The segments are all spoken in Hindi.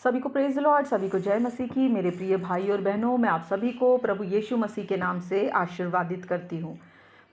सभी को प्रेज द लॉर्ड, सभी को जय मसीह की। मेरे प्रिय भाई और बहनों, मैं आप सभी को प्रभु यीशु मसीह के नाम से आशीर्वादित करती हूँ।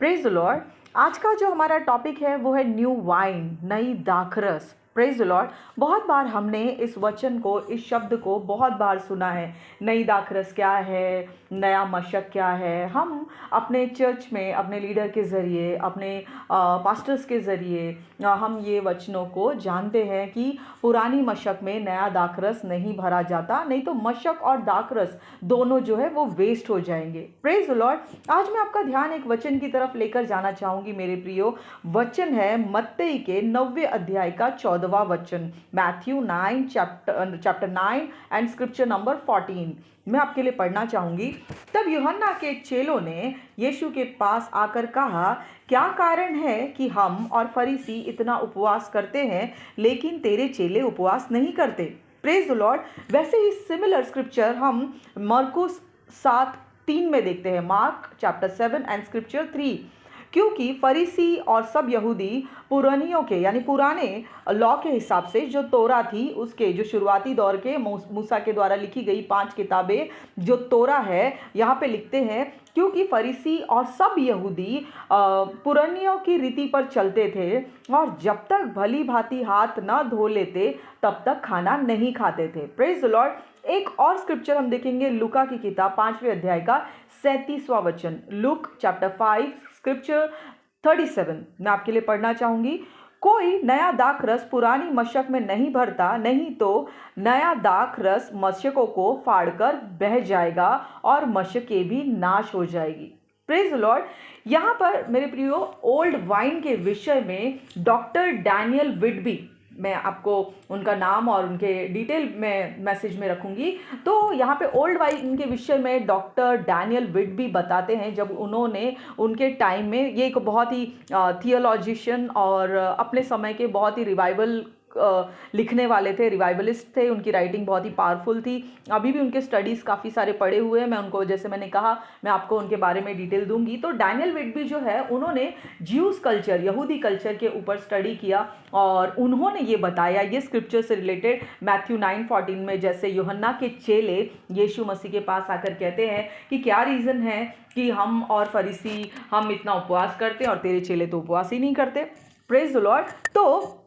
Praise the Lord. आज का जो हमारा टॉपिक है वो है न्यू वाइन, नई दाखरस। Praise the Lord. बहुत बार हमने इस वचन को, इस शब्द को बहुत बार सुना है। नई दाखरस क्या है, नया मशक क्या है। हम अपने चर्च में अपने लीडर के ज़रिए, अपने पास्टर्स के ज़रिए हम ये वचनों को जानते हैं कि पुरानी मशक में नया दाखरस नहीं भरा जाता, नहीं तो मशक और दाखरस दोनों जो है वो वेस्ट हो जाएंगे। Praise the Lord. आज मैं आपका ध्यान एक वचन की तरफ लेकर जाना चाहूँगी मेरे प्रियो। वचन है मत्ती के 9वें अध्याय का 14वां वचन, Matthew 9 chapter 9 and scripture number 14। मैं आपके लिए पढ़ना चाहूँगी। तब यूहन्ना के चेलों ने यीशु के पास आकर कहा, क्या कारण है कि हम और फरीसी इतना उपवास करते हैं लेकिन तेरे चेले उपवास नहीं करते। Praise the Lord. वैसे ही सिमिलर स्क्रिप्चर हम मरकुस 7:3 में देखते हैं, मार्क चैप्टर 7 एंड स्क्रिप्चर 3। क्योंकि फरीसी और सब यहूदी पुरानियों के यानी पुराने लॉ के हिसाब से जो तोरा थी, उसके जो शुरुआती दौर के मूसा के द्वारा लिखी गई 5 किताबें जो तोरा है, यहाँ पे लिखते हैं क्योंकि फरीसी और सब यहूदी पुरानियों की रीति पर चलते थे और जब तक भली भांति हाथ न धो लेते तब तक खाना नहीं खाते थे। Praise the Lord. एक और स्क्रिप्चर हम देखेंगे, लूका की किताब 5वें अध्याय का 37वां वचन, लूक चैप्टर 5 स्क्रिप्चर 37। मैं आपके लिए पढ़ना चाहूँगी। कोई नया दाखरस पुरानी मशक में नहीं भरता, नहीं तो नया दाखरस मशकों को फाड़कर बह जाएगा और मशकें भी नाश हो जाएगी। Praise the Lord. यहाँ पर मेरे प्रियो ओल्ड वाइन के विषय में डॉक्टर डैनियल विडबी, मैं आपको उनका नाम और उनके डिटेल में मैसेज में रखूंगी। तो यहाँ पे ओल्ड वाइन के विषय में डॉक्टर डैनियल विडबी बताते हैं, जब उन्होंने उनके टाइम में, ये एक बहुत ही थियोलॉजिशियन और अपने समय के बहुत ही रिवाइवल लिखने वाले थे, रिवाइवलिस्ट थे, उनकी राइटिंग बहुत ही पावरफुल थी। अभी भी उनके स्टडीज़ काफ़ी सारे पढ़े हुए हैं। मैं उनको, जैसे मैंने कहा, मैं आपको उनके बारे में डिटेल दूंगी। तो डैनियल विडबी जो है, उन्होंने ज्यूस कल्चर, यहूदी कल्चर के ऊपर स्टडी किया और उन्होंने ये बताया, ये स्क्रिप्चर से रिलेटेड, मैथ्यू 9:14 में, जैसे यूहन्ना के चेले यीशु मसीह के पास आकर कहते हैं कि क्या रीज़न है कि हम और फरीसी हम इतना उपवास करते हैं और तेरे चेले तो उपवास ही नहीं करते। Praise the Lord. तो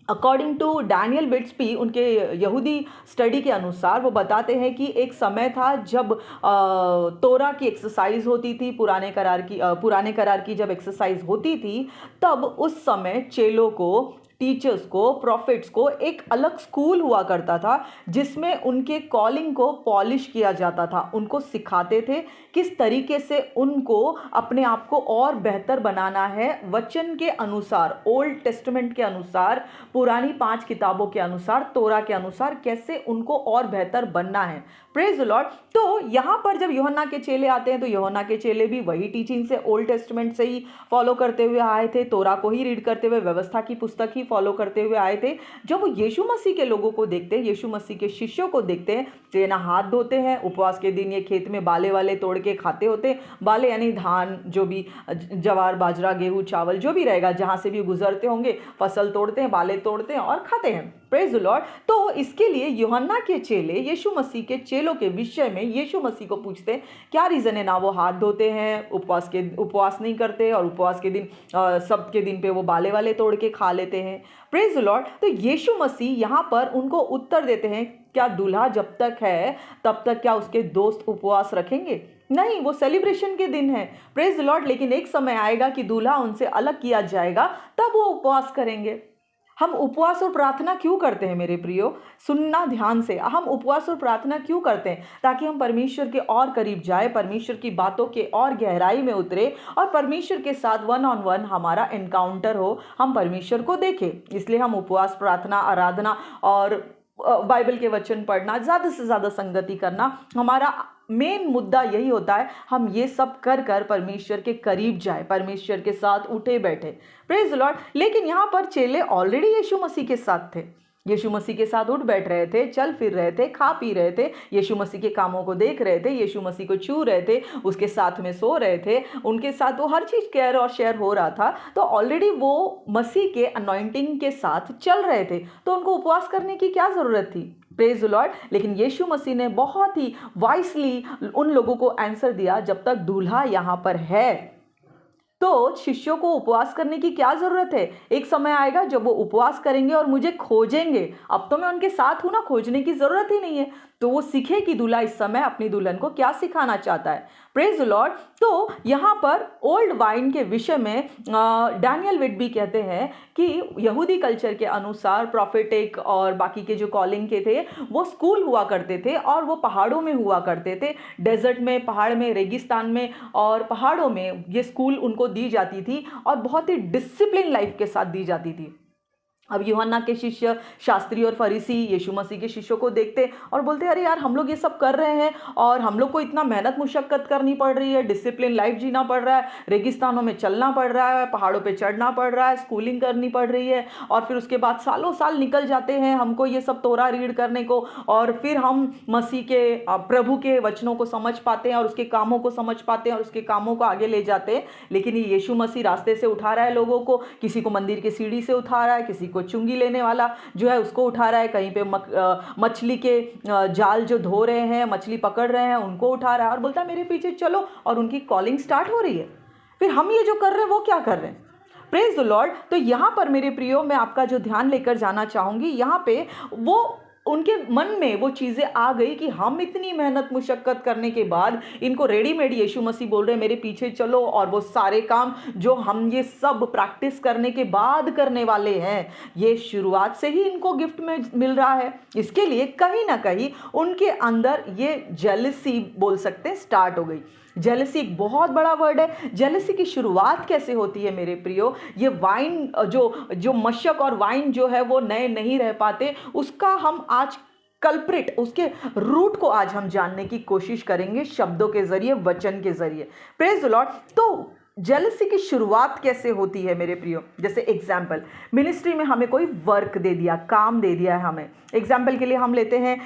अकॉर्डिंग टू डैनियल विडबी, उनके यहूदी स्टडी के अनुसार वो बताते हैं कि एक समय था जब तोरा की एक्सरसाइज होती थी, पुराने करार की जब एक्सरसाइज होती थी, तब उस समय चेलों को, टीचर्स को, प्रॉफिट्स को एक अलग स्कूल हुआ करता था जिसमें उनके कॉलिंग को पॉलिश किया जाता था। उनको सिखाते थे किस तरीके से उनको अपने आप को और बेहतर बनाना है, वचन के अनुसार, ओल्ड टेस्टामेंट के अनुसार, पुरानी 5 किताबों के अनुसार, तोरा के अनुसार कैसे उनको और बेहतर बनना है। Praise the Lord. तो यहाँ पर जब यूहन्ना के चेले आते हैं तो यूहन्ना के चेले भी वही टीचिंग से, ओल्ड टेस्टामेंट से ही फॉलो करते हुए आए थे, तोरा को ही रीड करते हुए, व्यवस्था की पुस्तक ही फॉलो करते हुए आए थे। जब वो यीशु मसीह के लोगों को देखते हैं, यीशु मसीह के शिष्यों को देखते हैं, तो ना हाथ धोते हैं, उपवास के दिन ये खेत में बाले वाले तोड़ के खाते होते हैं। बाले यानी धान, जो भी ज्वार, बाजरा, गेहूं, चावल जो भी रहेगा, जहाँ से भी गुजरते होंगे, फसल तोड़ते हैं, बाले तोड़ते हैं और खाते हैं। Praise the Lord. तो इसके लिए यूहन्ना के चेले यीशु मसीह के चेलों के विषय में यीशु मसीह को पूछते हैं क्या रीज़न है, ना वो हाथ धोते हैं, उपवास नहीं करते और उपवास के दिन, सब के दिन पे वो बाले वाले तोड़ के खा लेते हैं। Praise the Lord. तो यीशु मसीह यहाँ पर उनको उत्तर देते हैं, क्या दूल्हा जब तक है तब तक क्या उसके दोस्त उपवास रखेंगे? नहीं, वो सेलिब्रेशन के दिन है। Praise the Lord. लेकिन एक समय आएगा कि दूल्हा उनसे अलग किया जाएगा, तब वो उपवास करेंगे। हम उपवास और प्रार्थना क्यों करते हैं मेरे प्रियो? सुनना ध्यान से। हम उपवास और प्रार्थना क्यों करते हैं? ताकि हम परमेश्वर के और करीब जाए, परमेश्वर की बातों के और गहराई में उतरे और परमेश्वर के साथ 1-on-1 हमारा एनकाउंटर हो, हम परमेश्वर को देखें। इसलिए हम उपवास, प्रार्थना, आराधना और बाइबल के वचन पढ़ना, ज़्यादा से ज़्यादा संगति करना, हमारा मेन मुद्दा यही होता है। हम ये सब कर कर परमेश्वर के करीब जाए, परमेश्वर के साथ उठे बैठे। Praise the Lord. लेकिन यहाँ पर चेले ऑलरेडी यीशु मसीह के साथ थे। यीशु मसीह के साथ उठ बैठ रहे थे, चल फिर रहे थे, खा पी रहे थे, यीशु मसीह के कामों को देख रहे थे, यीशु मसीह को छू रहे थे, उसके साथ में सो रहे थे, उनके साथ वो हर चीज़ केयर और शेयर हो रहा था। तो ऑलरेडी वो मसीह के अनॉइंटिंग के साथ चल रहे थे, तो उनको उपवास करने की क्या ज़रूरत थी? Praise the Lord. लेकिन यीशु मसीह ने बहुत ही वाइसली उन लोगों को आंसर दिया, जब तक दूल्हा यहाँ पर है तो शिष्यों को उपवास करने की क्या जरूरत है? एक समय आएगा जब वो उपवास करेंगे और मुझे खोजेंगे। अब तो मैं उनके साथ हूं ना, खोजने की जरूरत ही नहीं है। तो वो सीखे कि दूल्हा इस समय अपनी दुल्हन को क्या सिखाना चाहता है। Praise the Lord. तो यहाँ पर ओल्ड वाइन के विषय में डैनियल विटबी कहते हैं कि यहूदी कल्चर के अनुसार प्रोफेटिक और बाकी के जो कॉलिंग के थे वो स्कूल हुआ करते थे, और वो पहाड़ों में हुआ करते थे, डेजर्ट में, पहाड़ में, रेगिस्तान में और पहाड़ों में ये स्कूल उनको दी जाती थी, और बहुत ही डिसिप्लिन लाइफ के साथ दी जाती थी। अब यूहन्ना के शिष्य, शास्त्री और फरीसी यीशु मसीह के शिष्यों को देखते और बोलते, अरे यार, हम लोग ये सब कर रहे हैं और हम लोग को इतना मेहनत मुशक्कत करनी पड़ रही है, डिसिप्लिन लाइफ जीना पड़ रहा है, रेगिस्तानों में चलना पड़ रहा है, पहाड़ों पे चढ़ना पड़ रहा है, स्कूलिंग करनी पड़ रही है, और फिर उसके बाद सालों साल निकल जाते हैं हमको ये सब तोरा रीड करने को, और फिर हम मसीह के प्रभु के वचनों को समझ पाते हैं और उसके कामों को समझ पाते हैं और उसके कामों को आगे ले जाते हैं। लेकिन ये यीशु मसीह रास्ते से उठा रहा है लोगों को, किसी को मंदिर की सीढ़ी से उठा रहा है, किसी को चुंगी लेने वाला जो है उसको उठा रहा है, कहीं पे मछली के जाल जो धो रहे हैं, मछली पकड़ रहे हैं, उनको उठा रहा है और बोलता है मेरे पीछे चलो, और उनकी कॉलिंग स्टार्ट हो रही है। फिर हम ये जो कर रहे हैं वो क्या कर रहे हैं? Praise the Lord. तो यहाँ पर मेरे प्रियो, मैं आपका जो ध्यान लेकर जाना चाहूँगी, यहाँ पे वो उनके मन में वो चीज़ें आ गई कि हम इतनी मेहनत मुशक्कत करने के बाद इनको रेडीमेड यीशु मसीह बोल रहे हैं मेरे पीछे चलो, और वो सारे काम जो हम ये सब प्रैक्टिस करने के बाद करने वाले हैं, ये शुरुआत से ही इनको गिफ्ट में मिल रहा है। इसके लिए कहीं ना कहीं उनके अंदर ये जेलसी बोल सकते हैं स्टार्ट हो गई। जेलसी एक बहुत बड़ा वर्ड है। जेलसी की शुरुआत कैसे होती है मेरे प्रियो? ये वाइन जो मशक और वाइन जो है वो नए नहीं रह पाते, उसका हम आज कल्प्रिट, उसके रूट को आज हम जानने की कोशिश करेंगे शब्दों के जरिए, वचन के जरिए। Praise the Lord. तो जेलसी की शुरुआत कैसे होती है मेरे प्रियो? जैसे एग्जाम्पल, मिनिस्ट्री में हमें कोई वर्क दे दिया, काम दे दिया है हमें। एग्जाम्पल के लिए हम लेते हैं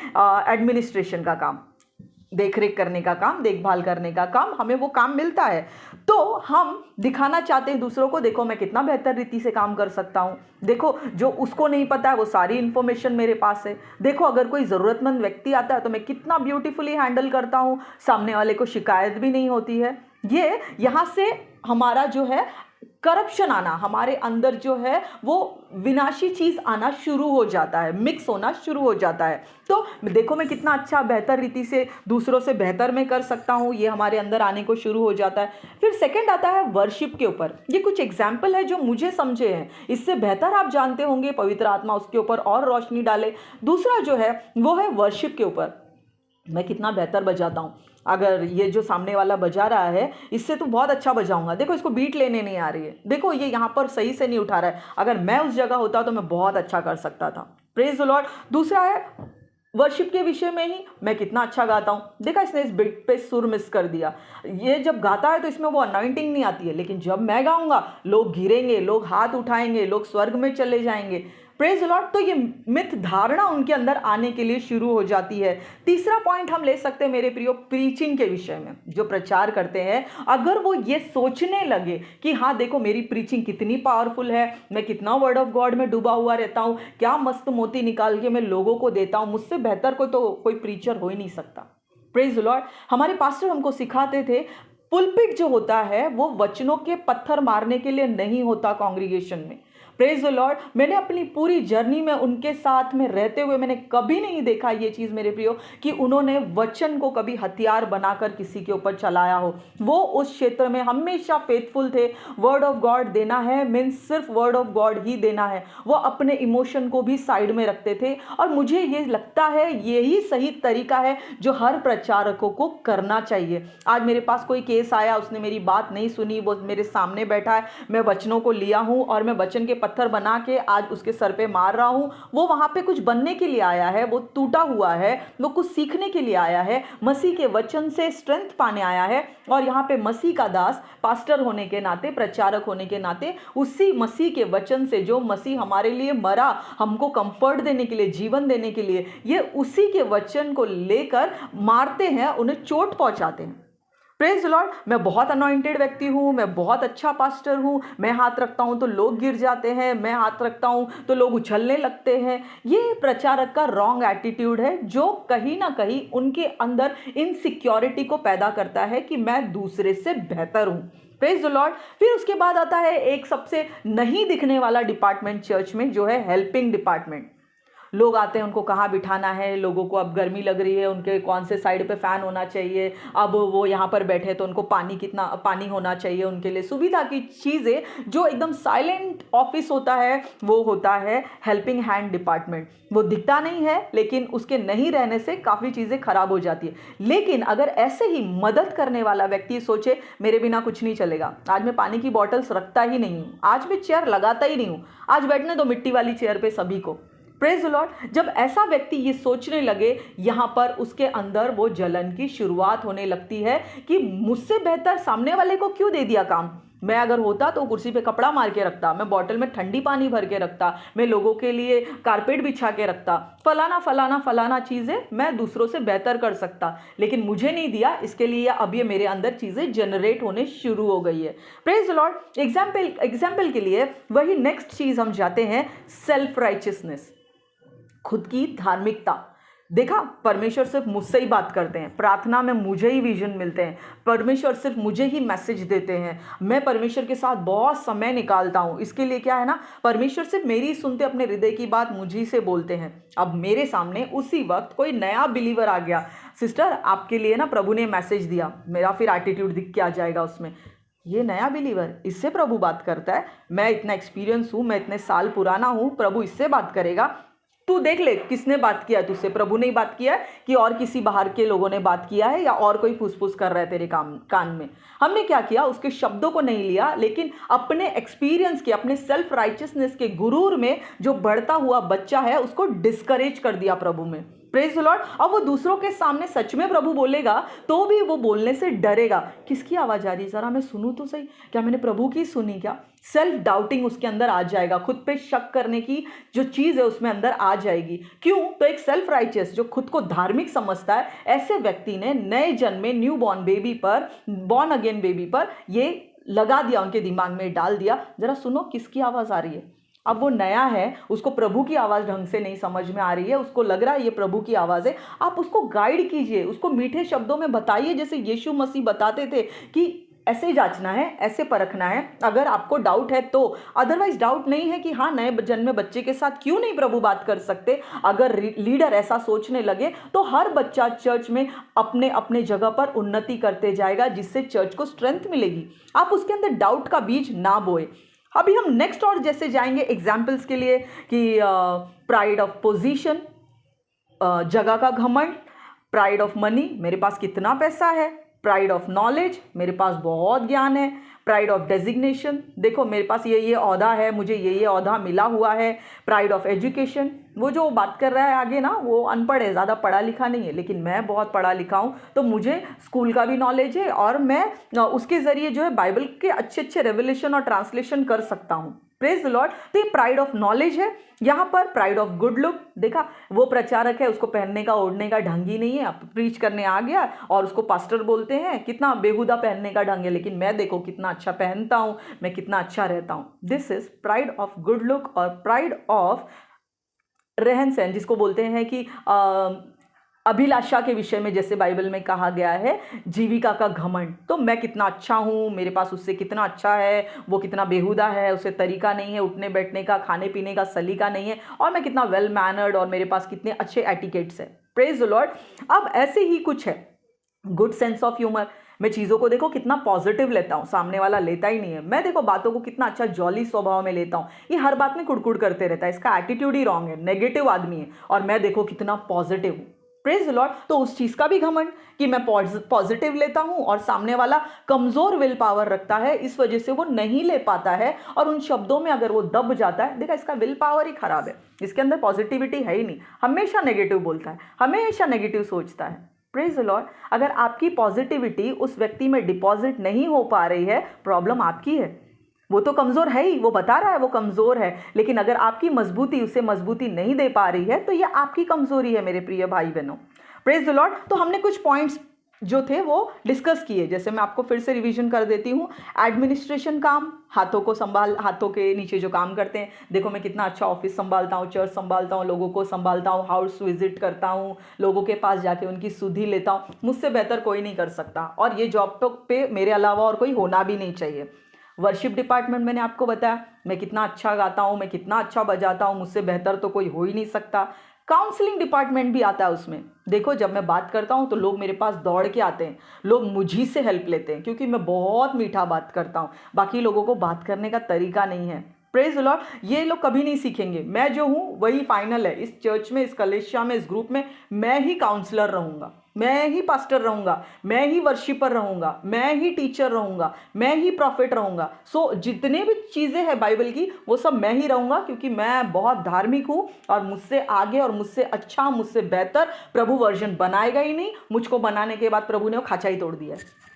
एडमिनिस्ट्रेशन का काम, देखरेख करने का काम, देखभाल करने का काम, हमें वो काम मिलता है। तो हम दिखाना चाहते हैं दूसरों को, देखो मैं कितना बेहतर रीति से काम कर सकता हूँ, देखो जो उसको नहीं पता है वो सारी इन्फॉर्मेशन मेरे पास है, देखो अगर कोई ज़रूरतमंद व्यक्ति आता है तो मैं कितना ब्यूटीफुली हैंडल करता हूँ, सामने वाले को शिकायत भी नहीं होती है। ये यहाँ से हमारा जो है करप्शन आना, हमारे अंदर जो है वो विनाशी चीज़ आना शुरू हो जाता है, मिक्स होना शुरू हो जाता है। तो देखो मैं कितना अच्छा बेहतर रीति से दूसरों से बेहतर मैं कर सकता हूँ, ये हमारे अंदर आने को शुरू हो जाता है। फिर सेकंड आता है वर्शिप के ऊपर। ये कुछ एग्जाम्पल है जो मुझे समझे हैं, इससे बेहतर आप जानते होंगे, पवित्र आत्मा उसके ऊपर और रोशनी डाले। दूसरा जो है वो है वर्शिप के ऊपर, मैं कितना बेहतर बजाता हूँ, अगर ये जो सामने वाला बजा रहा है इससे तो बहुत अच्छा बजाऊंगा, देखो इसको बीट लेने नहीं आ रही है, देखो ये यहाँ पर सही से नहीं उठा रहा है, अगर मैं उस जगह होता तो मैं बहुत अच्छा कर सकता था। Praise the Lord. दूसरा है वर्शिप के विषय में ही, मैं कितना अच्छा गाता हूँ, देखा इसने इस बीट पे सुर मिस कर दिया, ये जब गाता है तो इसमें वो अनॉइंटिंग नहीं आती है, लेकिन जब मैं गाऊंगा लोग गिरेंगे, लोग हाथ उठाएंगे, लोग स्वर्ग में चले जाएंगे। Praise Lord. तो ये मिथ धारणा उनके अंदर आने के लिए शुरू हो जाती है। तीसरा पॉइंट हम ले सकते हैं मेरे प्रियो, प्रीचिंग के विषय में। जो प्रचार करते हैं अगर वो ये सोचने लगे कि हाँ देखो मेरी प्रीचिंग कितनी पावरफुल है, मैं कितना वर्ड ऑफ गॉड में डूबा हुआ रहता हूँ, क्या मस्त मोती निकाल के मैं लोगों को देता हूँ, मुझसे बेहतर कोई प्रीचर हो ही नहीं सकता। Praise Lord. हमारे पास्टर हमको सिखाते थे पुलपिट जो होता है वो वचनों के पत्थर मारने के लिए नहीं होता कॉन्ग्रीगेशन में। Praise the Lord. मैंने अपनी पूरी जर्नी में उनके साथ में रहते हुए मैंने कभी नहीं देखा ये चीज़ मेरे प्रियो कि उन्होंने वचन को कभी हथियार बनाकर किसी के ऊपर चलाया हो। वो उस क्षेत्र में हमेशा फेथफुल थे। वर्ड ऑफ गॉड देना है मीन्स सिर्फ वर्ड ऑफ गॉड ही देना है। वो अपने इमोशन को भी साइड में रखते थे और मुझे ये लगता है यही सही तरीका है जो हर प्रचारकों को करना चाहिए। आज मेरे पास कोई केस आया, उसने मेरी बात नहीं सुनी, वो मेरे सामने बैठा है, मैं वचनों को लिया हूँ और मैं वचन के पत्थर बना के आज उसके सर पे मार रहा हूँ। वो वहाँ पे कुछ बनने के लिए आया है, वो टूटा हुआ है, वो कुछ सीखने के लिए आया है, मसीह के वचन से स्ट्रेंथ पाने आया है। और यहाँ पे मसीह का दास, पास्टर होने के नाते, प्रचारक होने के नाते, उसी मसीह के वचन से, जो मसीह हमारे लिए मरा, हमको कंफर्ट देने के लिए, जीवन देने के लिए, ये उसी के वचन को लेकर मारते हैं, उन्हें चोट पहुंचाते हैं। Praise the Lord. मैं बहुत अनॉइंटेड व्यक्ति हूँ, मैं बहुत अच्छा पास्टर हूँ, मैं हाथ रखता हूँ तो लोग गिर जाते हैं, मैं हाथ रखता हूँ तो लोग उछलने लगते हैं। ये प्रचारक का रॉन्ग एटीट्यूड है, जो कहीं ना कहीं उनके अंदर इनसिक्योरिटी को पैदा करता है कि मैं दूसरे से बेहतर हूँ। Praise the Lord. फिर उसके बाद आता है एक सबसे नहीं दिखने वाला डिपार्टमेंट चर्च में, जो है हेल्पिंग डिपार्टमेंट। लोग आते हैं, उनको कहाँ बिठाना है, लोगों को अब गर्मी लग रही है, उनके कौन से साइड पे फ़ैन होना चाहिए, अब वो यहाँ पर बैठे तो उनको कितना पानी होना चाहिए, उनके लिए सुविधा की चीज़ें, जो एकदम साइलेंट ऑफिस होता है, वो होता है हेल्पिंग हैंड डिपार्टमेंट। वो दिखता नहीं है, लेकिन उसके नहीं रहने से काफ़ी चीज़ें खराब हो जाती है। लेकिन अगर ऐसे ही मदद करने वाला व्यक्ति सोचे मेरे बिना कुछ नहीं चलेगा, आज मैं पानी की बॉटल्स रखता ही नहीं हूँ, आज मैं चेयर लगाता ही नहीं हूँ, आज बैठने दो मिट्टी वाली चेयर पे सभी को। Praise the Lord. जब ऐसा व्यक्ति ये सोचने लगे, यहाँ पर उसके अंदर वो जलन की शुरुआत होने लगती है कि मुझसे बेहतर सामने वाले को क्यों दे दिया काम। मैं अगर होता तो कुर्सी पे कपड़ा मार के रखता, मैं बॉटल में ठंडी पानी भर के रखता, मैं लोगों के लिए कारपेट बिछा के रखता, फलाना फलाना फलाना चीज़ें मैं दूसरों से बेहतर कर सकता, लेकिन मुझे नहीं दिया। इसके लिए अब ये मेरे अंदर चीज़ें जनरेट होने शुरू हो गई है। Praise the Lord. एग्जाम्पल के लिए वही नेक्स्ट चीज़ हम जाते हैं, सेल्फ राइचियसनेस, खुद की धार्मिकता। देखा, परमेश्वर सिर्फ मुझसे ही बात करते हैं, प्रार्थना में मुझे ही विजन मिलते हैं, परमेश्वर सिर्फ मुझे ही मैसेज देते हैं, मैं परमेश्वर के साथ बहुत समय निकालता हूँ। इसके लिए क्या है ना, परमेश्वर सिर्फ मेरी सुनते, अपने हृदय की बात मुझी से बोलते हैं। अब मेरे सामने उसी वक्त कोई नया बिलीवर आ गया, सिस्टर आपके लिए ना प्रभु ने मैसेज दिया, मेरा फिर एटीट्यूड दिख के आ जाएगा उसमें, ये नया बिलीवर, इससे प्रभु बात करता है, मैं इतना एक्सपीरियंस हूँ, मैं इतने साल पुराना हूँ, प्रभु इससे बात करेगा। तू देख ले किसने बात किया तुझसे, प्रभु ने बात किया है कि और किसी बाहर के लोगों ने बात किया है, या और कोई फुसफुस कर रहा है तेरे कान में। हमने क्या किया, उसके शब्दों को नहीं लिया, लेकिन अपने एक्सपीरियंस के, अपने सेल्फ राइचियसनेस के गुरूर में जो बढ़ता हुआ बच्चा है, उसको डिस्करेज कर दिया प्रभु में। Praise the Lord. अब वो दूसरों के सामने सच में प्रभु बोलेगा तो भी वो बोलने से डरेगा, किसकी आवाज़ आ रही है, ज़रा मैं सुनूं तो सही, क्या मैंने प्रभु की सुनी क्या। सेल्फ डाउटिंग उसके अंदर आ जाएगा, खुद पे शक करने की जो चीज़ है उसमें अंदर आ जाएगी। क्यों, तो एक सेल्फ राइचियस जो खुद को धार्मिक समझता है, ऐसे व्यक्ति ने नए जन्मे न्यू बॉर्न बेबी पर, बॉर्न अगेन बेबी पर ये लगा दिया, उनके दिमाग में डाल दिया, जरा सुनो किसकी आवाज़ आ रही है। अब वो नया है, उसको प्रभु की आवाज़ ढंग से नहीं समझ में आ रही है, उसको लग रहा है ये प्रभु की आवाज़ है। आप उसको गाइड कीजिए, उसको मीठे शब्दों में बताइए, जैसे यीशु मसीह बताते थे कि ऐसे जांचना है, ऐसे परखना है, अगर आपको डाउट है तो। अदरवाइज डाउट नहीं है कि हाँ, नए जन्मे बच्चे के साथ क्यों नहीं प्रभु बात कर सकते। अगर लीडर ऐसा सोचने लगे तो हर बच्चा चर्च में अपने अपने जगह पर उन्नति करते जाएगा, जिससे चर्च को स्ट्रेंथ मिलेगी। आप उसके अंदर डाउट का बीज ना बोए। अभी हम नेक्स्ट और जैसे जाएंगे एग्जाम्पल्स के लिए कि प्राइड ऑफ पोजीशन, जगह का घमंड, प्राइड ऑफ मनी, मेरे पास कितना पैसा है, प्राइड ऑफ नॉलेज, मेरे पास बहुत ज्ञान है, प्राइड ऑफ डेजिग्नेशन, देखो मेरे पास ये ओहदा है, मुझे ये ओहदा मिला हुआ है, प्राइड ऑफ एजुकेशन, वो जो बात कर रहा है आगे ना, वो अनपढ़ है, ज़्यादा पढ़ा लिखा नहीं है, लेकिन मैं बहुत पढ़ा लिखा हूँ, तो मुझे स्कूल का भी नॉलेज है और मैं उसके ज़रिए जो है बाइबल के अच्छे अच्छे रेवलेशन और ट्रांसलेशन कर सकता हूँ। Praise the Lord. तो ये प्राइड ऑफ नॉलेज है। यहाँ पर प्राइड ऑफ गुड लुक, देखा वो प्रचारक है, उसको पहनने का ओढ़ने का ढंग ही नहीं है, प्रीच करने आ गया और उसको पास्टर बोलते हैं, कितना बेहुदा पहनने का ढंग है, लेकिन मैं देखो कितना अच्छा पहनता हूँ, मैं कितना अच्छा रहता हूँ। This is pride of good look और प्राइड ऑफ रहन सहन, जिसको बोलते हैं कि अभिलाषा के विषय में जैसे बाइबल में कहा गया है, जीविका का घमंड, तो मैं कितना अच्छा हूँ, मेरे पास उससे कितना अच्छा है, वो कितना बेहुदा है, उसे तरीका नहीं है उठने बैठने का, खाने पीने का सलीका नहीं है, और मैं कितना वेल मैनर्ड और मेरे पास कितने अच्छे एटिकेट्स है। Praise the Lord. अब ऐसे ही कुछ है, गुड सेंस ऑफ ह्यूमर, मैं चीज़ों को देखो कितना पॉजिटिव लेता हूँ, सामने वाला लेता ही नहीं है। मैं देखो बातों को कितना अच्छा जॉली स्वभाव में लेता हूँ, ये हर बात में कुड़कुड़ करते रहता है, इसका एटीट्यूड ही रॉन्ग है, नेगेटिव आदमी है, और मैं देखो कितना पॉजिटिव हूँ। Praise the Lord. तो उस चीज़ का भी घमंड कि मैं पॉजिटिव लेता हूं और सामने वाला कमज़ोर विल पावर रखता है, इस वजह से वो नहीं ले पाता है और उन शब्दों में अगर वो दब जाता है, देखा इसका विल पावर ही खराब है, इसके अंदर पॉजिटिविटी है ही नहीं, हमेशा नेगेटिव बोलता है, हमेशा नेगेटिव सोचता है। Praise the Lord. अगर आपकी पॉजिटिविटी उस व्यक्ति में डिपॉजिट नहीं हो पा रही है, प्रॉब्लम आपकी है। वो तो कमज़ोर है ही, वो बता रहा है वो कमज़ोर है, लेकिन अगर आपकी मजबूती उसे मजबूती नहीं दे पा रही है तो ये आपकी कमज़ोरी है मेरे प्रिय भाई बहनों। Praise the Lord. तो हमने कुछ पॉइंट्स जो थे वो डिस्कस किए, जैसे मैं आपको फिर से रिवीजन कर देती हूँ। एडमिनिस्ट्रेशन काम, हाथों के नीचे जो काम करते हैं, देखो मैं कितना अच्छा ऑफिस संभालता हूँ, चर्च संभालता हूँ, लोगों को संभालता हूँ, हाउस विजिट करता हूँ, लोगों के पास जाके उनकी सुधि लेता हूँ, मुझसे बेहतर कोई नहीं कर सकता और ये जॉब पे मेरे अलावा और कोई होना भी नहीं चाहिए। वर्शिप डिपार्टमेंट मैंने आपको बताया मैं कितना अच्छा गाता हूँ, मैं कितना अच्छा बजाता हूँ, मुझसे बेहतर तो कोई हो ही नहीं सकता। काउंसलिंग डिपार्टमेंट भी आता है उसमें। देखो जब मैं बात करता हूँ तो लोग मेरे पास दौड़ के आते हैं, लोग मुझी से हेल्प लेते हैं क्योंकि मैं बहुत मीठा बात करता हूँ, बाकी लोगों को बात करने का तरीका नहीं है। Praise the Lord. ये लोग कभी नहीं सीखेंगे, मैं जो हूँ वही फाइनल है। इस चर्च में, इस कलेसिया में, इस ग्रुप में मैं ही काउंसलर रहूँगा, मैं ही पास्टर रहूँगा, मैं ही वर्शिपर रहूँगा, मैं ही टीचर रहूँगा, मैं ही प्रॉफिट रहूँगा। सो जितने भी चीज़ें हैं बाइबल की वो सब मैं ही रहूँगा क्योंकि मैं बहुत धार्मिक हूँ और मुझसे आगे और मुझसे अच्छा, मुझसे बेहतर प्रभु वर्जन बनाएगा ही नहीं। मुझको बनाने के बाद प्रभु ने वो खाचा ही तोड़ दिया है।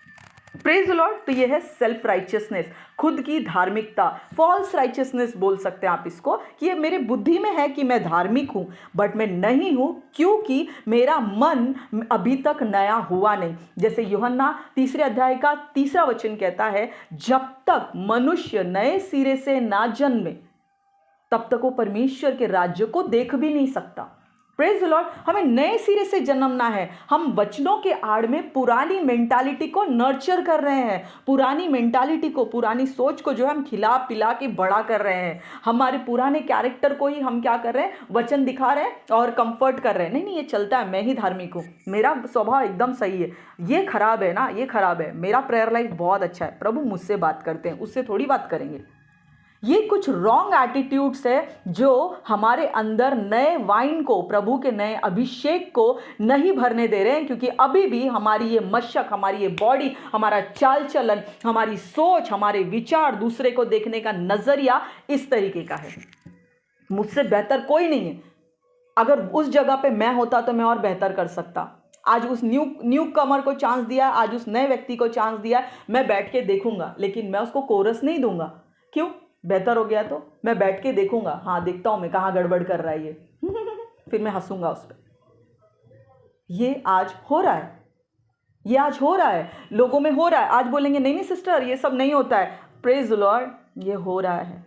Praise the Lord. तो ये है सेल्फ राइचियसनेस, खुद की धार्मिकता, फॉल्स राइचियसनेस बोल सकते हैं आप इसको, कि ये मेरे बुद्धि में है कि मैं धार्मिक हूं बट मैं नहीं हूं क्योंकि मेरा मन अभी तक नया हुआ नहीं। जैसे यूहन्ना 3 अध्याय का 3 वचन कहता है, जब तक मनुष्य नए सिरे से ना जन्मे तब तक वो परमेश्वर के राज्य को देख भी नहीं सकता। Praise the Lord. हमें नए सिरे से जन्मना है। हम वचनों के आड़ में पुरानी मेंटालिटी को नर्चर कर रहे हैं, पुरानी मेंटालिटी को, पुरानी सोच को जो हम खिला पिला के बड़ा कर रहे हैं। हमारे पुराने कैरेक्टर को ही हम क्या कर रहे हैं, वचन दिखा रहे हैं और कंफर्ट कर रहे हैं। नहीं ये चलता है, मैं ही धार्मिक हूँ, मेरा स्वभाव एकदम सही है, ये खराब है ना, ये खराब है, मेरा प्रेयर लाइफ बहुत अच्छा है, प्रभु मुझसे बात करते हैं, उससे थोड़ी बात करेंगे। ये कुछ रॉन्ग एटीट्यूड्स है जो हमारे अंदर नए वाइन को, प्रभु के नए अभिषेक को नहीं भरने दे रहे हैं, क्योंकि अभी भी हमारी ये मशक, हमारी ये बॉडी, हमारा चाल चलन, हमारी सोच, हमारे विचार, दूसरे को देखने का नजरिया इस तरीके का है, मुझसे बेहतर कोई नहीं है। अगर उस जगह पे मैं होता तो मैं और बेहतर कर सकता। आज उस न्यू कमर को चांस दिया, आज उस नए व्यक्ति को चांस दिया, मैं बैठ के देखूंगा, लेकिन मैं उसको कोरस नहीं दूंगा। क्यों? बेहतर हो गया तो मैं बैठ के देखूंगा, हाँ देखता हूं मैं कहाँ गड़बड़ कर रहा है ये फिर मैं हंसूंगा उस पर। ये आज हो रहा है, ये आज हो रहा है, लोगों में हो रहा है। आज बोलेंगे नहीं नहीं सिस्टर ये सब नहीं होता है, प्रेज द लॉर्ड, ये हो रहा है,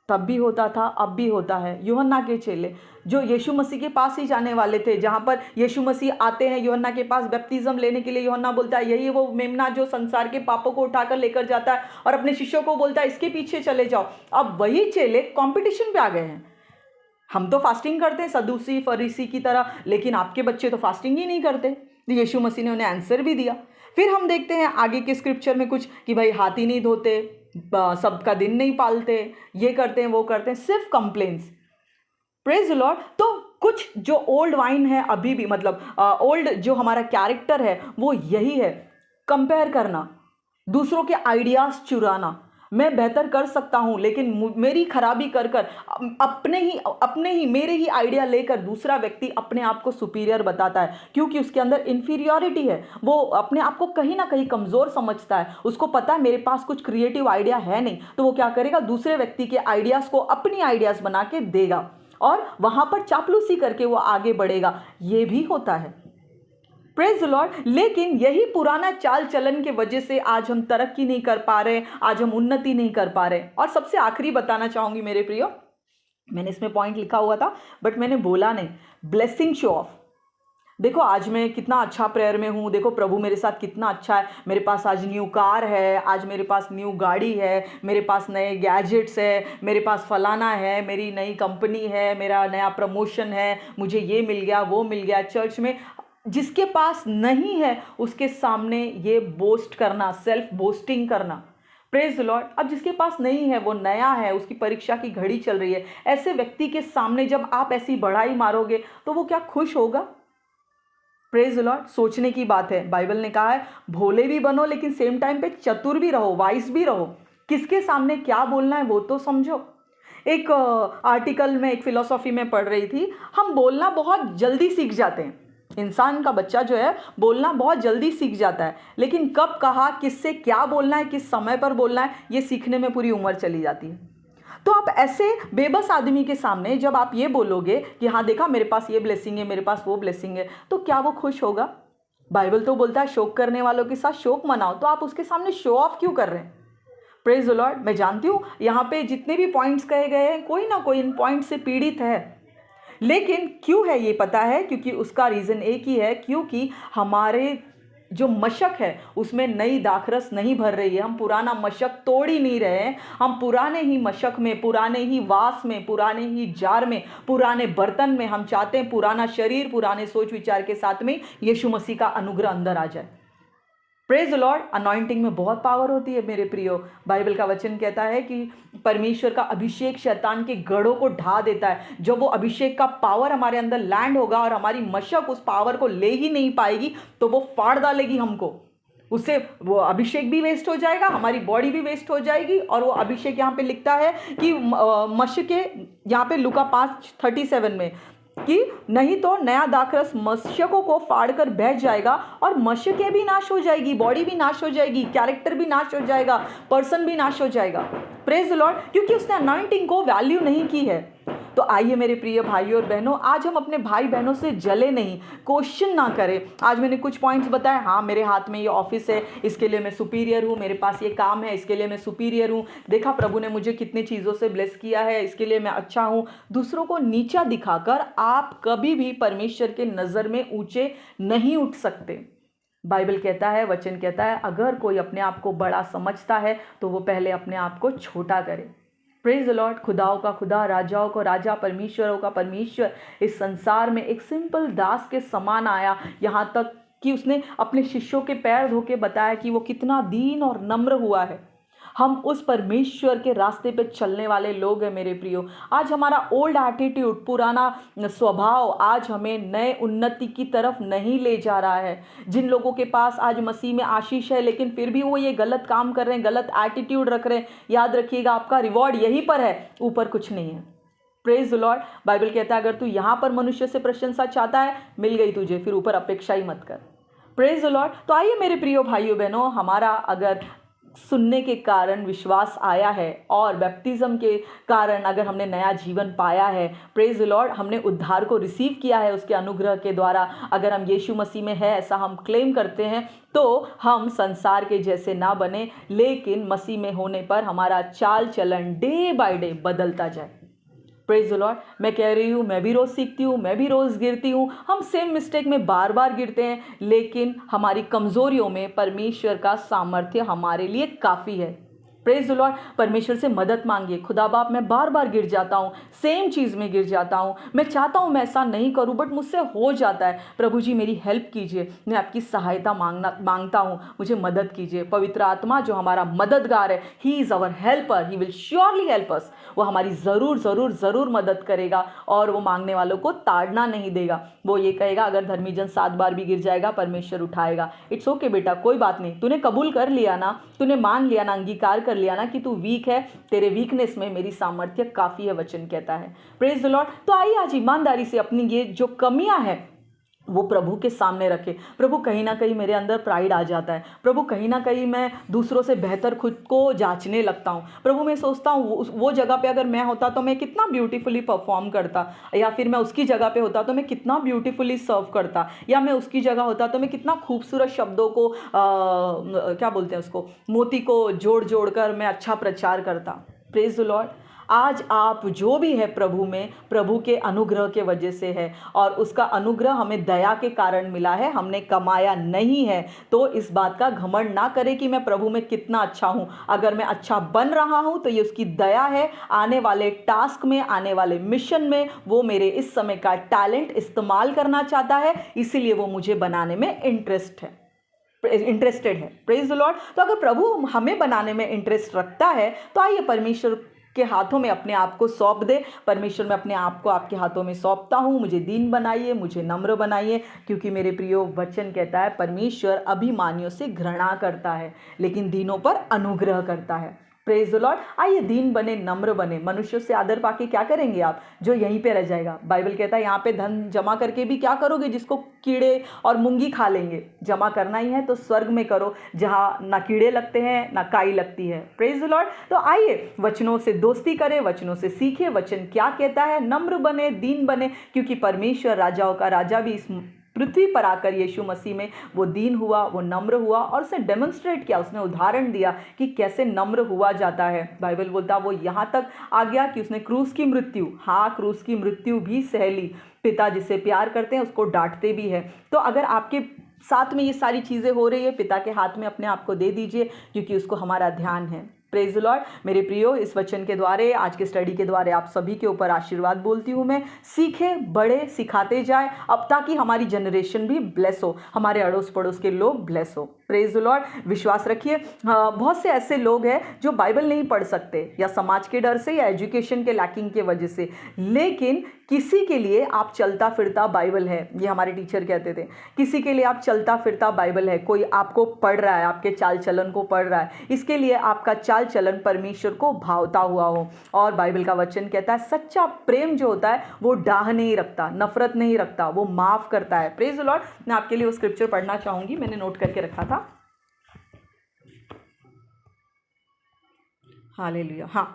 तब भी होता था, अब भी होता है। यूहन्ना के चेले जो यीशु मसीह के पास ही जाने वाले थे, जहाँ पर यीशु मसीह आते हैं यूहन्ना के पास बैप्टिज्म लेने के लिए, यूहन्ना बोलता है यही वो मेमना जो संसार के पापों को उठाकर लेकर जाता है, और अपने शिष्यों को बोलता है इसके पीछे चले जाओ। अब वही चेले कंपटीशन पे आ गए हैं। हम तो फास्टिंग करते हैं सदूसी फरीसी की तरह, लेकिन आपके बच्चे तो फास्टिंग ही नहीं करते। यीशु मसीह ने उन्हें आंसर भी दिया। फिर हम देखते हैं आगे के स्क्रिप्चर में कुछ कि भाई हाथ ही नहीं धोते, सबका दिन नहीं पालते, ये करते हैं वो करते हैं, सिर्फ कंप्लेंट्स। Praise the Lord. तो कुछ जो ओल्ड वाइन है अभी भी, मतलब ओल्ड जो हमारा कैरेक्टर है वो यही है, कंपेयर करना, दूसरों के आइडियाज चुराना। मैं बेहतर कर सकता हूं लेकिन मेरी खराबी कर कर अपने ही मेरे ही आइडिया लेकर दूसरा व्यक्ति अपने आप को सुपीरियर बताता है, क्योंकि उसके अंदर इन्फीरियरिटी है, वो अपने आप को कहीं ना कहीं कमज़ोर समझता है। उसको पता है मेरे पास कुछ क्रिएटिव आइडिया है नहीं, तो वो क्या करेगा, दूसरे व्यक्ति के आइडियाज़ को अपनी आइडियाज़ बना के देगा और वहाँ पर चापलूसी करके वो आगे बढ़ेगा। ये भी होता है। Praise the Lord. लेकिन यही पुराना चाल चलन के वजह से आज हम तरक्की नहीं कर पा रहे, आज हम उन्नति नहीं कर पा रहे। और सबसे आखिरी बताना चाहूंगी मेरे प्रियो, मैंने इसमें पॉइंट लिखा हुआ था बट मैंने बोला नहीं, ब्लेसिंग शो ऑफ। देखो आज मैं कितना अच्छा प्रेयर में हूँ, देखो प्रभु मेरे साथ कितना अच्छा है, मेरे पास आज न्यू कार है, आज मेरे पास न्यू गाड़ी है, मेरे पास नए गैजेट्स है, मेरे पास फलाना है, मेरी नई कंपनी है, मेरा नया प्रमोशन है, मुझे ये मिल गया वो मिल गया। चर्च में जिसके पास नहीं है उसके सामने ये बोस्ट करना, सेल्फ बोस्टिंग करना। Praise the Lord. अब जिसके पास नहीं है, वो नया है, उसकी परीक्षा की घड़ी चल रही है, ऐसे व्यक्ति के सामने जब आप ऐसी बढ़ाई मारोगे तो वो क्या खुश होगा? Praise the Lord. सोचने की बात है, बाइबल ने कहा है भोले भी बनो लेकिन सेम टाइम पे चतुर भी रहो, वाइस भी रहो। किसके सामने क्या बोलना है वो तो समझो। एक आर्टिकल में, एक फिलॉसफी में पढ़ रही थी, हम बोलना बहुत जल्दी सीख जाते हैं। इंसान का बच्चा जो है बोलना बहुत जल्दी सीख जाता है, लेकिन कब कहा, किससे क्या बोलना है, किस समय पर बोलना है, ये सीखने में पूरी उम्र चली जाती है। तो आप ऐसे बेबस आदमी के सामने जब आप ये बोलोगे कि हाँ देखा मेरे पास ये ब्लेसिंग है, मेरे पास वो ब्लेसिंग है, तो क्या वो खुश होगा? बाइबल तो बोलता है शोक करने वालों के साथ शोक मनाओ, तो आप उसके सामने शो ऑफ क्यों कर रहे हैं? Praise the Lord. मैं जानती हूँ यहाँ पे जितने भी पॉइंट्स कहे गए हैं, कोई ना कोई इन पॉइंट से पीड़ित है, लेकिन क्यों है ये पता है, क्योंकि उसका रीज़न एक ही है, क्योंकि हमारे जो मशक है उसमें नई दाखरस नहीं भर रही है। हम पुराना मशक तोड़ ही नहीं रहे हैं, हम पुराने ही मशक में, पुराने ही वास में, पुराने ही जार में, पुराने बर्तन में हम चाहते हैं पुराना शरीर, पुराने सोच विचार के साथ में यीशु मसीह का अनुग्रह अंदर आ जाए। Praise the Lord. अनॉइंटिंग में बहुत पावर होती है मेरे प्रियो। बाइबल का वचन कहता है कि परमेश्वर का अभिषेक शैतान के गढ़ों को ढा देता है। जब वो अभिषेक का पावर हमारे अंदर लैंड होगा और हमारी मशक उस पावर को ले ही नहीं पाएगी, तो वो फाड़ डालेगी हमको। उससे वो अभिषेक भी वेस्ट हो जाएगा, हमारी बॉडी भी वेस्ट हो जाएगी। और वो अभिषेक यहाँ पे लिखता है कि मशके, यहाँ पे लूका 5:37 में, कि नहीं तो नया दाखरस मशकों को फाड़कर बह जाएगा और मशकें भी नाश हो जाएगी, बॉडी भी नाश हो जाएगी, कैरेक्टर भी नाश हो जाएगा, पर्सन भी नाश हो जाएगा। Praise the Lord. क्योंकि उसने अनॉइंटिंग को वैल्यू नहीं की है। तो आइए मेरे प्रिय भाइयों और बहनों, आज हम अपने भाई बहनों से जले नहीं, क्वेश्चन ना करें। आज मैंने कुछ पॉइंट्स बताए, हाँ मेरे हाथ में ये ऑफिस है, इसके लिए मैं सुपीरियर हूँ, मेरे पास ये काम है, इसके लिए मैं सुपीरियर हूँ, देखा प्रभु ने मुझे कितनी चीज़ों से ब्लेस किया है, इसके लिए मैं अच्छा हूँ। दूसरों को नीचा दिखाकर आप कभी भी परमेश्वर के नज़र में ऊंचे नहीं उठ सकते। बाइबल कहता है, वचन कहता है, अगर कोई अपने आप को बड़ा समझता है तो वो पहले अपने आप को छोटा करे। Praise the Lord. खुदाओं का खुदा, राजाओं का राजा, परमेश्वरों का परमेश्वर इस संसार में एक सिंपल दास के समान आया, यहाँ तक कि उसने अपने शिष्यों के पैर धो के बताया कि वो कितना दीन और नम्र हुआ है। हम उस परमेश्वर के रास्ते पे चलने वाले लोग हैं मेरे प्रियो। आज हमारा ओल्ड एटीट्यूड, पुराना स्वभाव आज हमें नए उन्नति की तरफ नहीं ले जा रहा है। जिन लोगों के पास आज मसीह में आशीष है लेकिन फिर भी वो ये गलत काम कर रहे हैं, गलत एटीट्यूड रख रहे हैं, याद रखिएगा आपका रिवॉर्ड यहीं पर है, ऊपर कुछ नहीं है। Praise the Lord. बाइबल कहता है अगर तू यहाँ पर मनुष्य से प्रशंसा चाहता है, मिल गई तुझे, फिर ऊपर अपेक्षा ही मत कर। Praise the Lord. तो आइए मेरे प्रियो भाइयों बहनों, हमारा अगर सुनने के कारण विश्वास आया है और बैप्टिज्म के कारण अगर हमने नया जीवन पाया है, प्रेज द लॉर्ड, हमने उद्धार को रिसीव किया है उसके अनुग्रह के द्वारा, अगर हम यीशु मसीह में है ऐसा हम क्लेम करते हैं, तो हम संसार के जैसे ना बने, लेकिन मसीह में होने पर हमारा चाल चलन डे बाय डे बदलता जाए। Praise the Lord. मैं कह रही हूँ, मैं भी रोज़ सीखती हूँ, मैं भी रोज़ गिरती हूँ, हम सेम मिस्टेक में बार बार गिरते हैं, लेकिन हमारी कमज़ोरियों में परमेश्वर का सामर्थ्य हमारे लिए काफ़ी है। Praise the Lord. परमेश्वर से मदद मांगिए, खुदा बाप मैं बार बार गिर जाता हूँ, सेम चीज़ में गिर जाता हूँ, मैं चाहता हूँ मैं ऐसा नहीं करूँ बट मुझसे हो जाता है, प्रभु जी मेरी हेल्प कीजिए, मैं आपकी सहायता मांगता हूँ, मुझे मदद कीजिए। पवित्र आत्मा जो हमारा मददगार है, he is our helper, he will surely help us, वो हमारी ज़रूर ज़रूर ज़रूर मदद करेगा और वो मांगने वालों को ताड़ना नहीं देगा। वो ये कहेगा अगर धर्मी जन 7 बार भी गिर जाएगा परमेश्वर उठाएगा। इट्स ओके बेटा, कोई बात नहीं, तूने कबूल कर लिया ना, तूने मान लिया ना, अंगीकार कर लिया ना कि तू वीक है, तेरे वीकनेस में मेरी सामर्थ्य काफ़ी है, वचन कहता है। Praise the Lord. तो आइए आज ईमानदारी से अपनी ये जो कमियां हैं वो प्रभु के सामने रखे। प्रभु कहीं ना कहीं मेरे अंदर प्राइड आ जाता है, प्रभु कहीं ना कहीं मैं दूसरों से बेहतर खुद को जांचने लगता हूँ। प्रभु मैं सोचता हूँ वो जगह पे अगर मैं होता तो मैं कितना ब्यूटीफुली परफॉर्म करता, या फिर मैं उसकी जगह पे होता तो मैं कितना ब्यूटीफुली सर्व करता, या मैं उसकी जगह होता तो मैं कितना खूबसूरत शब्दों को क्या बोलते हैं उसको, मोती को जोड़ जोड़ कर मैं अच्छा प्रचार करता। Praise the Lord. आज आप जो भी है प्रभु में, प्रभु के अनुग्रह के वजह से है, और उसका अनुग्रह हमें दया के कारण मिला है, हमने कमाया नहीं है। तो इस बात का घमंड ना करें कि मैं प्रभु में कितना अच्छा हूँ। अगर मैं अच्छा बन रहा हूँ तो ये उसकी दया है। आने वाले टास्क में, आने वाले मिशन में वो मेरे इस समय का टैलेंट इस्तेमाल करना चाहता है, इसीलिए वो मुझे बनाने में इंटरेस्टेड है। Praise the Lord. तो अगर प्रभु हमें बनाने में इंटरेस्ट रखता है तो आइए परमेश्वर के हाथों में अपने आप को सौंप दे। परमेश्वर, मैं अपने आप को आपके हाथों में सौंपता हूँ, मुझे दीन बनाइए, मुझे नम्र बनाइए, क्योंकि मेरे प्रियो वचन कहता है परमेश्वर अभिमानियों से घृणा करता है लेकिन दीनों पर अनुग्रह करता है। Praise the Lord. आइए दीन बने, नम्र बने। मनुष्यों से आदर पाके क्या करेंगे आप? जो यहीं पे रह जाएगा। बाइबल कहता है यहाँ पे धन जमा करके भी क्या करोगे जिसको कीड़े और मुंगी खा लेंगे। जमा करना ही है तो स्वर्ग में करो, जहाँ ना कीड़े लगते हैं ना काई लगती है। Praise the Lord. तो आइए वचनों से दोस्ती करें, वचनों से सीखे। वचन क्या कहता है? नम्र बने, दीन बने, क्योंकि परमेश्वर राजाओं का राजा भी इस पृथ्वी पर आकर यीशु मसीह में वो दीन हुआ, वो नम्र हुआ और उसने डेमोन्स्ट्रेट किया, उसने उदाहरण दिया कि कैसे नम्र हुआ जाता है। बाइबल बोलता वो यहाँ तक आ गया कि उसने क्रूस की मृत्यु, हाँ क्रूस की मृत्यु भी सह ली। पिता जिसे प्यार करते हैं उसको डांटते भी है। तो अगर आपके साथ में ये सारी चीज़ें हो रही है, पिता के हाथ में अपने आप को दे दीजिए, क्योंकि उसको हमारा ध्यान है। Praise the Lord. मेरे प्रियो, इस वचन के द्वारे, आज के स्टडी के द्वारे आप सभी के ऊपर आशीर्वाद बोलती हूँ मैं। सीखे, बड़े, सिखाते जाए, अब ताकि हमारी जनरेशन भी ब्लेस हो, हमारे अड़ोस पड़ोस के लोग ब्लेस हो। Praise the Lord. विश्वास रखिए, बहुत से ऐसे लोग हैं जो बाइबल नहीं पढ़ सकते, या समाज के डर से या एजुकेशन के लैकिंग के वजह से, लेकिन किसी के लिए आप चलता फिरता बाइबल है। ये हमारे टीचर कहते थे, किसी के लिए आप चलता फिरता बाइबल है। कोई आपको पढ़ रहा है, आपके चाल चलन को पढ़ रहा है, इसके लिए आपका चाल चलन परमेश्वर को भावता हुआ हो। और बाइबल का वचन कहता है सच्चा प्रेम जो होता है वो डाह नहीं रखता, नफरत नहीं रखता, वो माफ करता है। Praise the Lord. मैं आपके लिए वो स्क्रिप्चर पढ़ना चाहूंगी, मैंने नोट करके रखा था। हालेलुया। हाँ,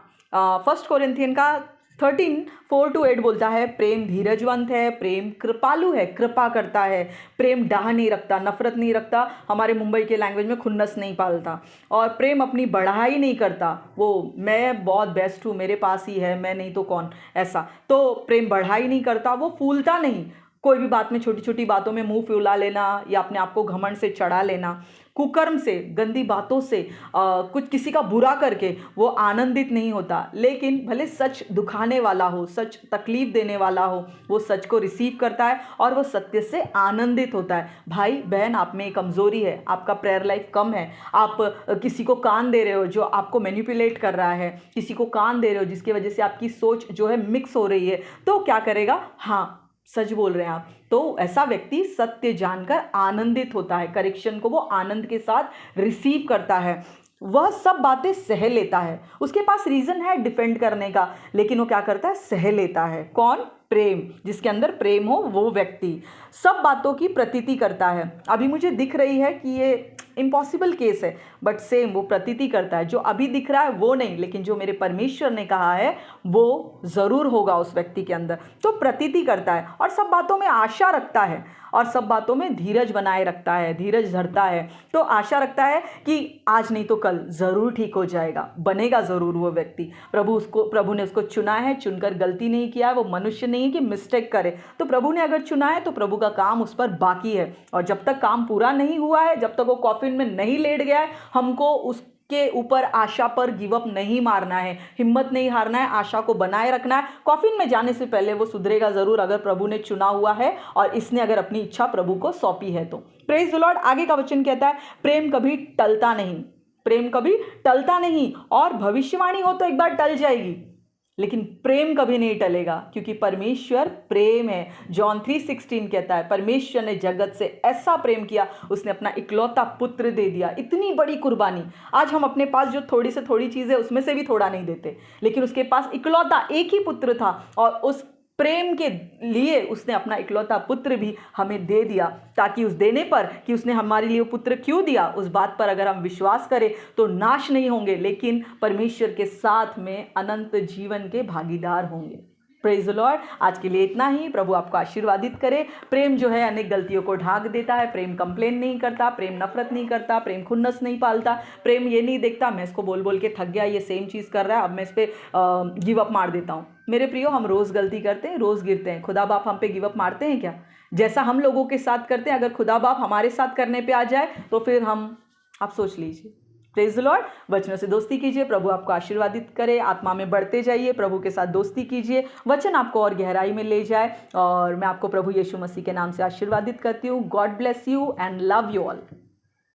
1 कोरिन्थियन का 13:4-8 बोलता है प्रेम धीरजवंत है, प्रेम कृपालु है, कृपा करता है, प्रेम डाह नहीं रखता, नफरत नहीं रखता, हमारे मुंबई के लैंग्वेज में खुन्नस नहीं पालता, और प्रेम अपनी बढ़ाई नहीं करता। वो मैं बहुत बेस्ट हूँ, मेरे पास ही है, मैं नहीं तो कौन, ऐसा। तो प्रेम बढ़ाई नहीं करता, वो फूलता नहीं। कोई भी बात में, छोटी छोटी बातों में मुंह फुला लेना या अपने आप को घमंड से चढ़ा लेना, कुकर्म से, गंदी बातों से, कुछ किसी का बुरा करके वो आनंदित नहीं होता। लेकिन भले सच दुखाने वाला हो, सच तकलीफ देने वाला हो, वो सच को रिसीव करता है और वो सत्य से आनंदित होता है। भाई बहन, आप में कमज़ोरी है, आपका प्रेयर लाइफ कम है, आप किसी को कान दे रहे हो जो आपको मैनिपुलेट कर रहा है, किसी को कान दे रहे हो जिसकी वजह से आपकी सोच जो है मिक्स हो रही है, तो क्या करेगा? हाँ, सच बोल रहे हैं आप। तो ऐसा व्यक्ति सत्य जानकर आनंदित होता है, करेक्शन को वो आनंद के साथ रिसीव करता है, वह सब बातें सह लेता है। उसके पास रीजन है डिफेंड करने का, लेकिन वो क्या करता है? सह लेता है। कौन? प्रेम। जिसके अंदर प्रेम हो वो व्यक्ति सब बातों की प्रतीति करता है। अभी मुझे दिख रही है कि ये इम्पॉसिबल केस है, बट सेम वो प्रतीति करता है। जो अभी दिख रहा है वो नहीं, लेकिन जो मेरे परमेश्वर ने कहा है वो ज़रूर होगा उस व्यक्ति के अंदर। तो प्रतीति करता है और सब बातों में आशा रखता है और सब बातों में धीरज बनाए रखता है, धीरज धरता है। तो आशा रखता है कि आज नहीं तो कल ज़रूर ठीक हो जाएगा, बनेगा ज़रूर वो व्यक्ति। प्रभु ने उसको चुना है, चुनकर गलती नहीं किया है। वो मनुष्य नहीं है कि मिस्टेक करे। तो प्रभु ने अगर चुना है तो प्रभु का काम उस पर बाकी है, और जब तक काम पूरा नहीं हुआ है, जब तक वो कॉफिन में नहीं लेट गया है, हमको उसके ऊपर आशा पर गिव अप नहीं मारना है, हिम्मत नहीं हारना है, आशा को बनाए रखना है। कॉफिन में जाने से पहले वो सुधरेगा ज़रूर, अगर प्रभु ने चुना हुआ है और इसने अगर अपनी इच्छा प्रभु को सौंपी है तो। Praise the Lord. आगे का वचन कहता है प्रेम कभी टलता नहीं, प्रेम कभी टलता नहीं। और भविष्यवाणी हो तो एक बार टल जाएगी, लेकिन प्रेम कभी नहीं टलेगा, क्योंकि परमेश्वर प्रेम है। जॉन 3:16 कहता है परमेश्वर ने जगत से ऐसा प्रेम किया, उसने अपना इकलौता पुत्र दे दिया। इतनी बड़ी कुर्बानी। आज हम अपने पास जो थोड़ी से थोड़ी चीज़ है उसमें से भी थोड़ा नहीं देते, लेकिन उसके पास इकलौता एक ही पुत्र था, और उस प्रेम के लिए उसने अपना इकलौता पुत्र भी हमें दे दिया, ताकि उस देने पर कि उसने हमारे लिए पुत्र क्यों दिया, उस बात पर अगर हम विश्वास करें तो नाश नहीं होंगे, लेकिन परमेश्वर के साथ में अनंत जीवन के भागीदार होंगे। Praise the Lord. आज के लिए इतना ही। प्रभु आपको आशीर्वादित करे। प्रेम जो है अनेक गलतियों को ढांक देता है। प्रेम कंप्लेन नहीं करता, प्रेम नफरत नहीं करता, प्रेम खुन्नस नहीं पालता, प्रेम ये नहीं देखता मैं इसको बोल बोल के थक गया, ये सेम चीज़ कर रहा है, अब मैं इस पर गिव अप मार देता हूँ। मेरे प्रियो, हम रोज़ गलती करते हैं, रोज़ गिरते हैं। खुदा बाप हम पे गिव अप मारते हैं क्या? जैसा हम लोगों के साथ करते हैं, अगर खुदा बाप हमारे साथ करने पे आ जाए तो फिर आप सोच लीजिए। Praise the Lord. वचनों से दोस्ती कीजिए, प्रभु आपको आशीर्वादित करे। आत्मा में बढ़ते जाइए, प्रभु के साथ दोस्ती कीजिए, वचन आपको और गहराई में ले जाए। और मैं आपको प्रभु यीशु मसीह के नाम से आशीर्वादित करती हूँ। God bless you and love you all.